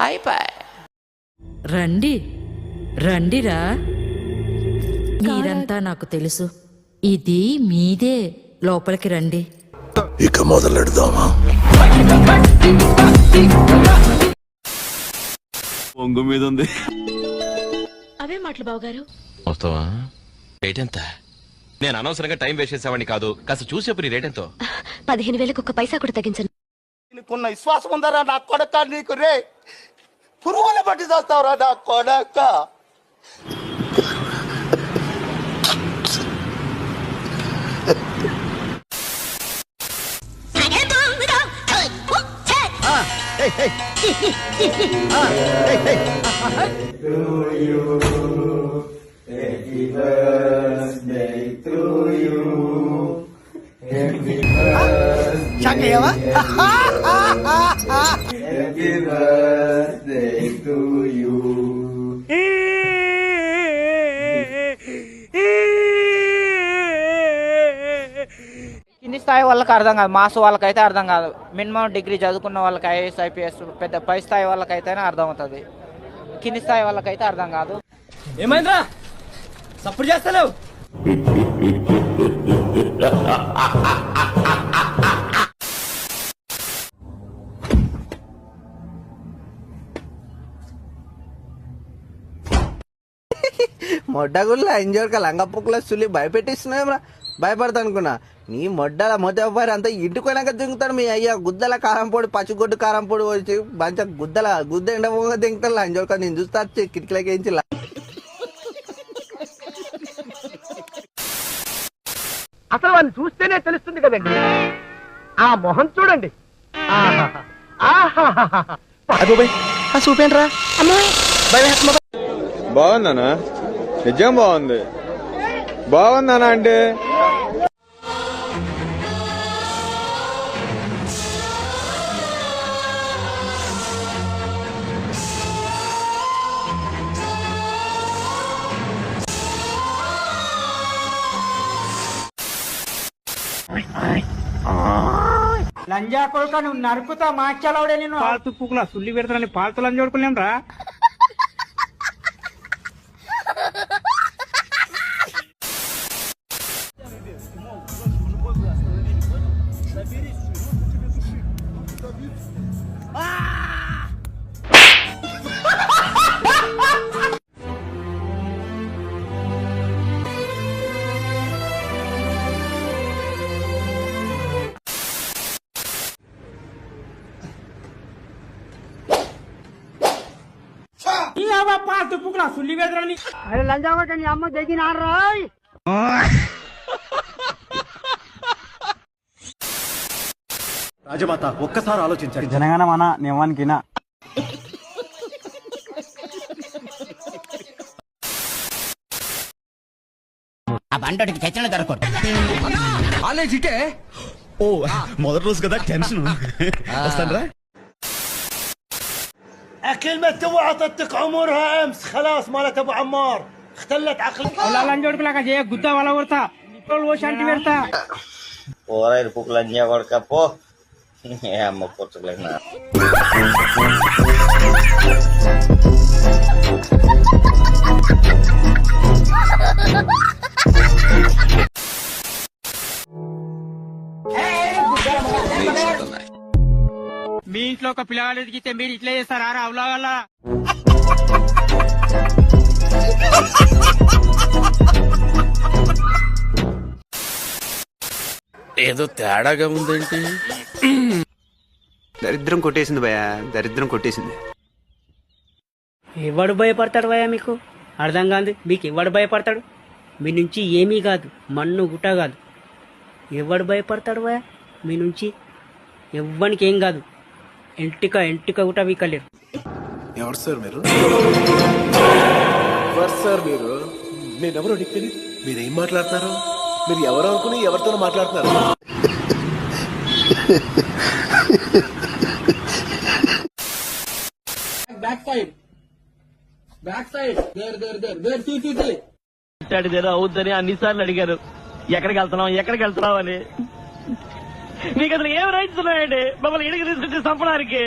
అయిపోయి. రండి రండిరా, మీరంతా నాకు తెలుసు, ఇది మీదే, లోపలికి రండి. ఇక మొదలెడదామా? పొంగు మీద ఉంది. అవే మాటలు బావగారు. వస్తావా? రేట్ ఎంత? నేను అనవసరంగా టైం వేస్ట్ చేసేవాడిని కాదు, కాస్త చూసేపు నీ రేట్ ఎంతో. 15,000 ఒక్క పైసా కూడా తగ్గించను. నీకున్న విశ్వాసం ఉందరా నా కొడక? నీకు రే పురుగుల పట్టి చేస్తావురా నా కొడక. కింది స్థాయి వాళ్ళకి అర్థం కాదు, మాస్ వాళ్ళకైతే అర్థం కాదు. మినిమం డిగ్రీ చదువుకున్న వాళ్ళకి ఐఏఎస్ ఐపీఎస్ పెద్ద పై స్థాయి వాళ్ళకైతేనే అర్థం అవుతుంది. కింది స్థాయి వాళ్ళకైతే అర్థం కాదు. ఏమైందిరా సప్పుడు చేస్తలేవు? మొడ్డగుల్లా ఎంజోర్క లంగప్పుకుల సుల్లి భయపెట్టిస్తున్నావురా. భయపడతా అనుకున్నా నీ మొడ్డల మొదటి అంతా ఇంటికోనాక దింగుతాడు మీ అయ్యా. గుద్దల కారం పొడి, పచ్చిగొడ్డు కారం పొడి వచ్చి మంచిగా గుద్ద ఎండపోగా దింగుతాడు ఎంజోర్క. నేను చూస్తా కిటికీలకి ఏంచి అసలు వాళ్ళని చూస్తేనే తెలుస్తుంది కదండి, ఆ మొహం చూడండి. చూపేంట్రా బాగుందనా? నిజం బాగుంది. బాగుందనా అంటే లంజా కొడుక నువ్వు నరుకుతా మాచలవడే. నేను పాల్తు పుక్కుల సుల్లి పెడతానని పాల్తు లంజ కొడుకులేం రా. పాల్తు పుక్కుల సుల్లి పెడతానని లంజా కొట్ట నీ అమ్మ దగ్గర రాయ్. రాజమాత ఒక్కసారి ఆలోచించండి. జనగణ మన నియమానికినా ఆ బండోడికి చచ్చిన దొరకదు. కాలేజ్ ఇటే. ఓ మొదటి రోజు కదా, టెన్షన్. వస్తానరా. كلمة توعى طتك عمرها امس خلاص مالت ابو عمار اختلت عقلي. లంజ కొడుకులాగా చేయ గుద్ద వల కొడతా, నిప్పులు పోసి అంటి పెడతా. పోరా ఇరుపుకు లంజా కొడక పో. అమ్మ పొచ్చులేనా మీ ఇంట్లో ఒక పిల్లగాడు ఎదిగితే మీరు ఇట్లా చేస్తారా రావులా వల్ల? ఏదో తేడాగా ఉందేంటి? దరిద్రం కొట్టేసింది భయ, దరిద్రం కొట్టేసింది. ఎవడు భయపడతాడు భయ? మీకు అర్థం కాదు. మీకు ఎవడు భయపడతాడు? మీ నుంచి ఏమీ కాదు, మన్ను గుట్ట కాదు. ఎవడు భయపడతాడు భయ మీ నుంచి? ఎవ్వనికి ఏం కాదు, ఎంటిక గుట్ట వీకలేరు. ఎవరు సార్ మీరు? ఎవరు సార్ మీరు? నేనెవరో నీకు తెలియదు. మీరేం మాట్లాడుతున్నారు? మీరు ఎవరు అనుకుని ఎవరితోనో మాట్లాడుతున్నారు? బ్యాక్ సైడ్ అవుద్దని అన్నిసార్లు అడిగారు, ఎక్కడికి వెళ్తున్నావు అని. మీకు అసలు ఏం రైట్స్ ఉన్నాయండి మమ్మల్ని ఇడికి తీసుకొచ్చి చంపడానికి?